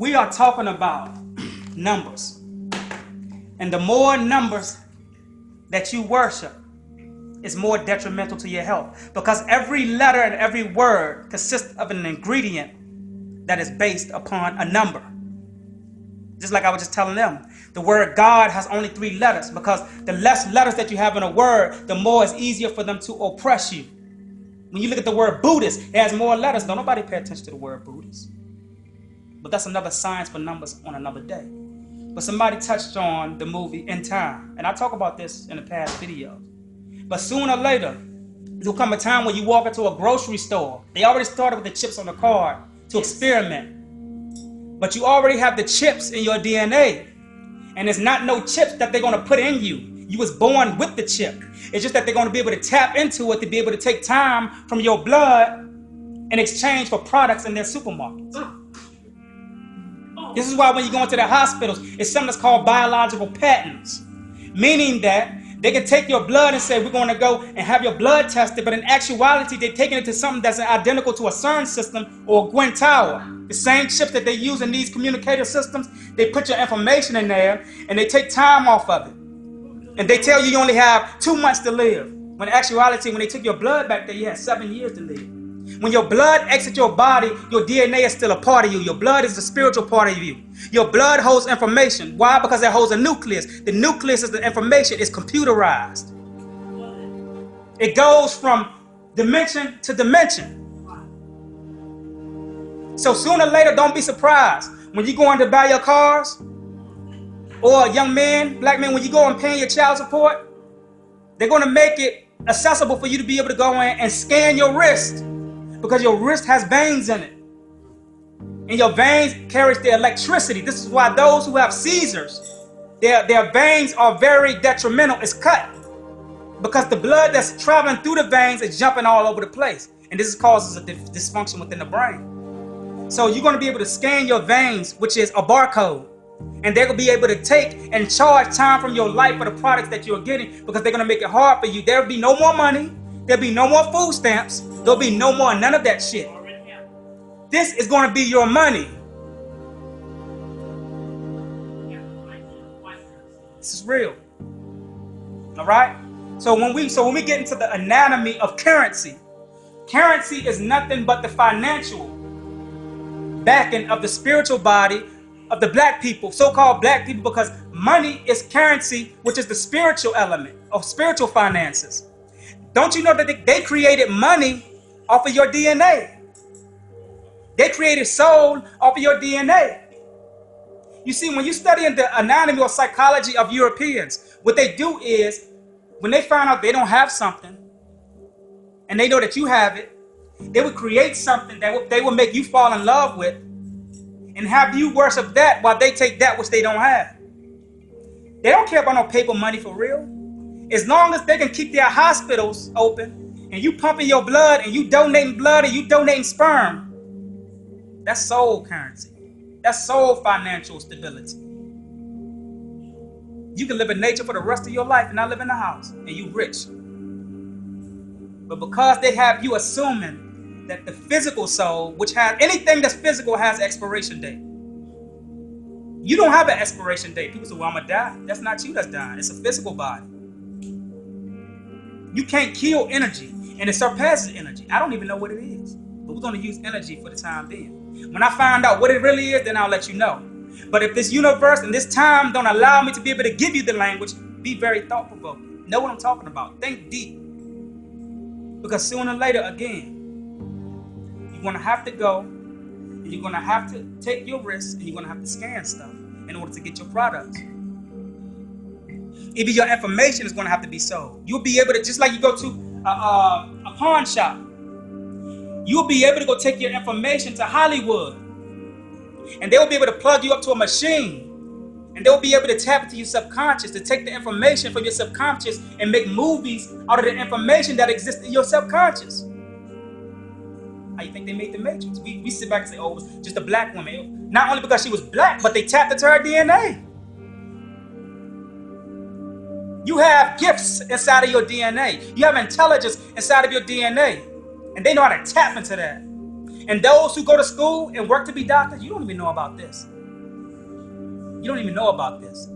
we are talking about numbers. And the more numbers that you worship is more detrimental to your health, because every letter and every word consists of an ingredient that is based upon a number. Just like I was just telling them, the word God has only 3 letters, because the less letters that you have in a word, the more it's easier for them to oppress you. When you look at the word Buddhist, it has more letters. Don't nobody pay attention to the word Buddhist. But that's another science for numbers on another day. But somebody touched on the movie In Time, and I talk about this in the past videos. But sooner or later, there'll come a time when you walk into a grocery store. They already started with the chips on the card to experiment. But you already have the chips in your DNA. And there's not no chips that they're going to put in you. You was born with the chip. It's just that they're going to be able to tap into it to be able to take time from your blood in exchange for products in their supermarkets. This is why when you go into the hospitals, it's something that's called biological patents. Meaning that they can take your blood and say, we're going to go and have your blood tested. But in actuality, they're taking it to something that's identical to a CERN system or a Gwyn Tower. The same chips that they use in these communicator systems, they put your information in there and they take time off of it. And they tell you only have 2 months to live. When in actuality, when they took your blood back there, you had 7 years to live. When your blood exits your body, your DNA is still a part of you. Your blood is the spiritual part of you. Your blood holds information. Why? Because it holds a nucleus. The nucleus is the information. It's computerized. It goes from dimension to dimension. So sooner or later, don't be surprised. When you go in to buy your cars, or young men, black men, when you go and pay your child support, they're going to make it accessible for you to be able to go in and scan your wrist, because your wrist has veins in it. And your veins carries the electricity. This is why those who have seizures, their veins are very detrimental. It's cut. Because the blood that's traveling through the veins is jumping all over the place. And this causes a dysfunction within the brain. So you're going to be able to scan your veins, which is a barcode. And they're going to be able to take and charge time from your life for the products that you're getting, because they're going to make it hard for you. There'll be no more money. There'll be no more food stamps. There'll be no more none of that shit. This is going to be your money. This is real. All right? So when we get into the anatomy of currency, currency is nothing but the financial backing of the spiritual body of the black people, so-called black people, because money is currency, which is the spiritual element of spiritual finances. Don't you know that they created money off of your DNA? They created soul off of your DNA. You see, when you study in the anatomy or psychology of Europeans, what they do is, when they find out they don't have something, and they know that you have it, they would create something that they will make you fall in love with, and have you worship that while they take that which they don't have. They don't care about no paper money for real. As long as they can keep their hospitals open, and you pumping your blood, and you donating blood, and you donating sperm, that's soul currency. That's soul financial stability. You can live in nature for the rest of your life and not live in a house, and you rich. But because they have you assuming that the physical soul, which has anything that's physical, has an expiration date. You don't have an expiration date. People say, well, I'm going to die. That's not you that's dying. It's a physical body. You can't kill energy, and it surpasses energy. I don't even know what it is, but we're going to use energy for the time being. When I find out what it really is, then I'll let you know. But if this universe and this time don't allow me to be able to give you the language, be very thought-provoking. Know what I'm talking about. Think deep. Because sooner or later, again, you're going to have to go, and you're going to have to take your risks, and you're going to have to scan stuff in order to get your products. Even your information is going to have to be sold. You'll be able to, just like you go to a pawn shop, you'll be able to go take your information to Hollywood, and they will be able to plug you up to a machine, and they'll be able to tap into your subconscious to take the information from your subconscious and make movies out of the information that exists in your subconscious. How you think they made the Matrix? We sit back and say, oh, it was just a black woman. Not only because she was black, but they tapped into her DNA. You have gifts inside of your DNA. You have intelligence inside of your DNA. And they know how to tap into that. And those who go to school and work to be doctors, you don't even know about this. You don't even know about this.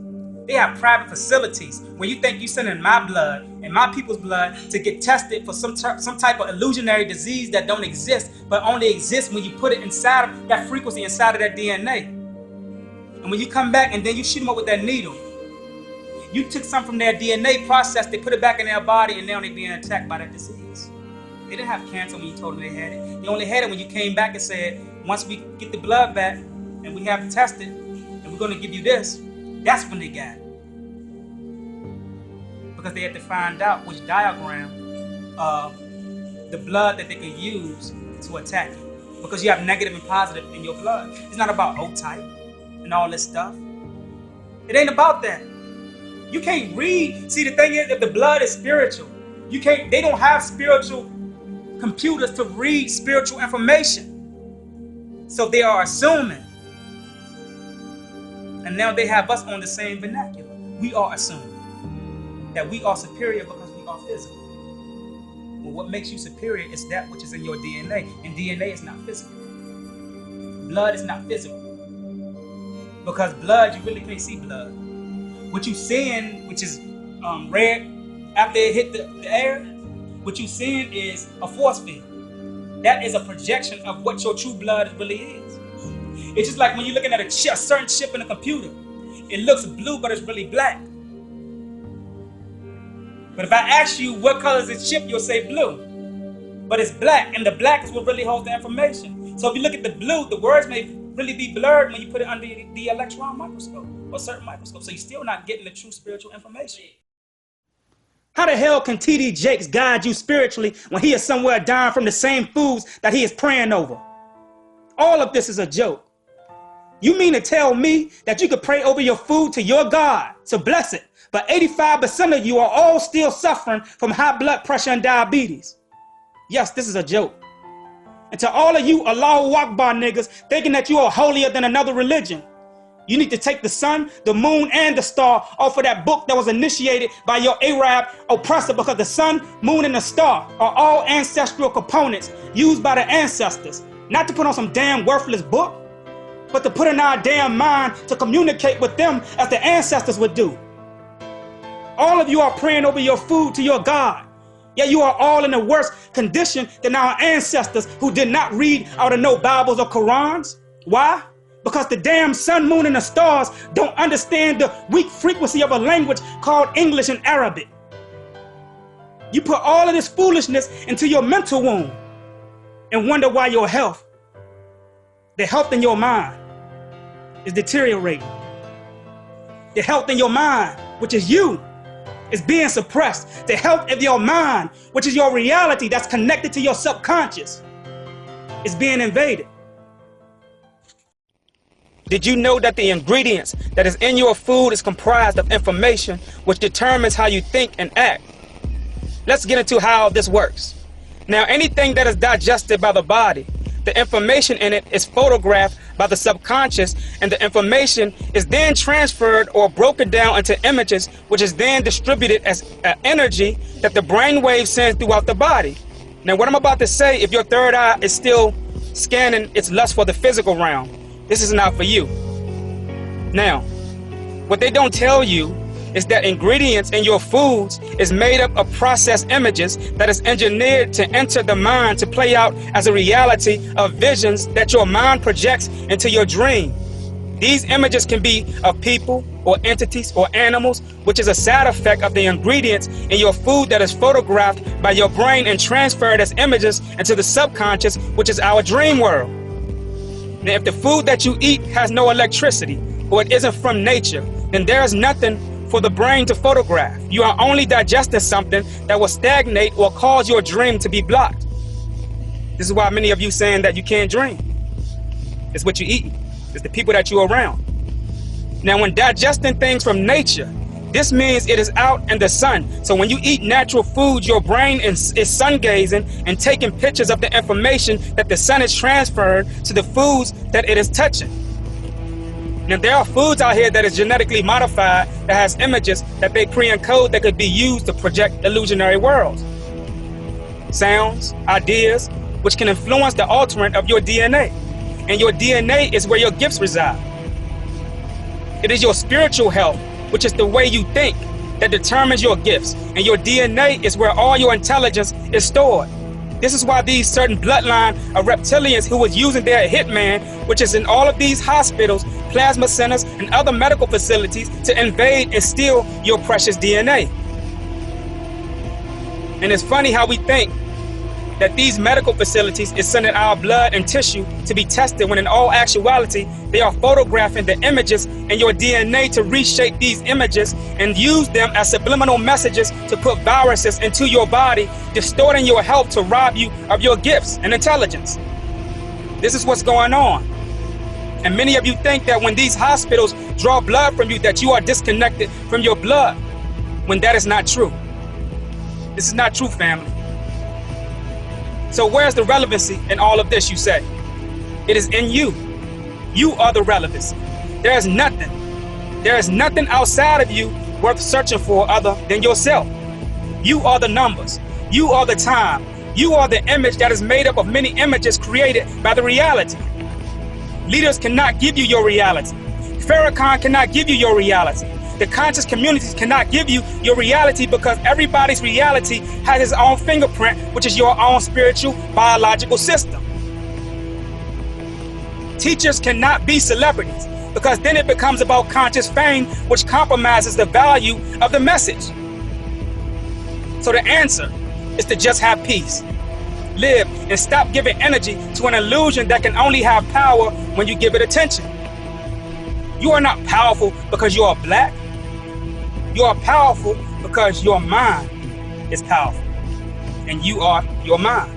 They have private facilities where you think you sending my blood and my people's blood to get tested for some type of illusionary disease that don't exist, but only exists when you put it inside of that frequency, inside of that DNA. And when you come back and then you shoot them up with that needle, you took some from their DNA process, they put it back in their body, and now they're being attacked by that disease. They didn't have cancer when you told them they had it. They only had it when you came back and said, once we get the blood back and we have to test it, and we're going to give you this, that's when they got it. Because they had to find out which diagram of the blood that they could use to attack you. Because you have negative and positive in your blood. It's not about O-type and all this stuff. It ain't about that. You can't read. See, the thing is that the blood is spiritual. They don't have spiritual computers to read spiritual information. So they are assuming. And now they have us on the same vernacular. We are assuming that we are superior because we are physical. Well, what makes you superior is that which is in your DNA. And DNA is not physical. Blood is not physical. Because blood, you really can't see blood. What you seeing, which is red after it hit the air, what you seeing is a force field. That is a projection of what your true blood really is. It's just like when you're looking at a certain chip in a computer. It looks blue, but it's really black. But if I ask you what color is this chip, you'll say blue. But it's black, and the black is what really holds the information. So if you look at the blue, the words may really be blurred when you put it under the electron microscope or certain microscope. So you're still not getting the true spiritual information. How the hell can T.D. Jakes guide you spiritually when he is somewhere dying from the same foods that he is praying over? All of this is a joke. You mean to tell me that you could pray over your food to your God to bless it, but 85% of you are all still suffering from high blood pressure and diabetes? Yes, this is a joke. And to all of you Allahu Akbar niggas thinking that you are holier than another religion, you need to take the sun, the moon, and the star off of that book that was initiated by your Arab oppressor, because the sun, moon, and the star are all ancestral components used by the ancestors, not to put on some damn worthless book, but to put in our damn mind to communicate with them as the ancestors would do. All of you are praying over your food to your God, yet you are all in a worse condition than our ancestors who did not read out of no Bibles or Qurans. Why? Because the damn sun, moon, and the stars don't understand the weak frequency of a language called English and Arabic. You put all of this foolishness into your mental womb and wonder why your health, the health in your mind, is deteriorating. The health in your mind, which is you, is being suppressed. The health of your mind, which is your reality that's connected to your subconscious, is being invaded. Did you know that the ingredients that is in your food is comprised of information which determines how you think and act? Let's get into how this works. Now, anything that is digested by the body, the information in it is photographed by the subconscious, and the information is then transferred or broken down into images, which is then distributed as energy that the brainwave sends throughout the body. Now, what I'm about to say, if your third eye is still scanning its lust for the physical realm, this is not for you. Now, what they don't tell you is that ingredients in your foods is made up of processed images that is engineered to enter the mind to play out as a reality of visions that your mind projects into your dream. These images can be of people or entities or animals, which is a side effect of the ingredients in your food that is photographed by your brain and transferred as images into the subconscious, which is our dream world. Now, if the food that you eat has no electricity or it isn't from nature, then there is nothing for the brain to photograph. You are only digesting something that will stagnate or cause your dream to be blocked. This is why many of you saying that you can't dream. It's what you eat. It's the people that you're around. Now, when digesting things from nature, this means it is out in the sun. So when you eat natural foods, your brain is sun gazing and taking pictures of the information that the sun is transferred to the foods that it is touching. Now, there are foods out here that is genetically modified that has images that they pre-encode that could be used to project illusionary worlds. Sounds, ideas, which can influence the altering of your DNA. And your DNA is where your gifts reside. It is your spiritual health, which is the way you think, that determines your gifts. And your DNA is where all your intelligence is stored. This is why these certain bloodline of reptilians who was using their hitman, which is in all of these hospitals, plasma centers, and other medical facilities to invade and steal your precious DNA. And it's funny how we think that these medical facilities is sending our blood and tissue to be tested, when in all actuality, they are photographing the images in your DNA to reshape these images and use them as subliminal messages to put viruses into your body, distorting your health to rob you of your gifts and intelligence. This is what's going on. And many of you think that when these hospitals draw blood from you, that you are disconnected from your blood, when that is not true. This is not true, family. So where's the relevancy in all of this, you say? It is in you. You are the relevancy. There is nothing outside of you worth searching for other than yourself. You are the numbers. You are the time. You are the image that is made up of many images created by the reality. Leaders cannot give you your reality. Farrakhan cannot give you your reality. The conscious communities cannot give you your reality, because everybody's reality has its own fingerprint, which is your own spiritual biological system. Teachers cannot be celebrities, because then it becomes about conscious fame, which compromises the value of the message. So the answer is to just have peace. Live and stop giving energy to an illusion that can only have power when you give it attention. You are not powerful because you are black. You are powerful because your mind is powerful, and you are your mind.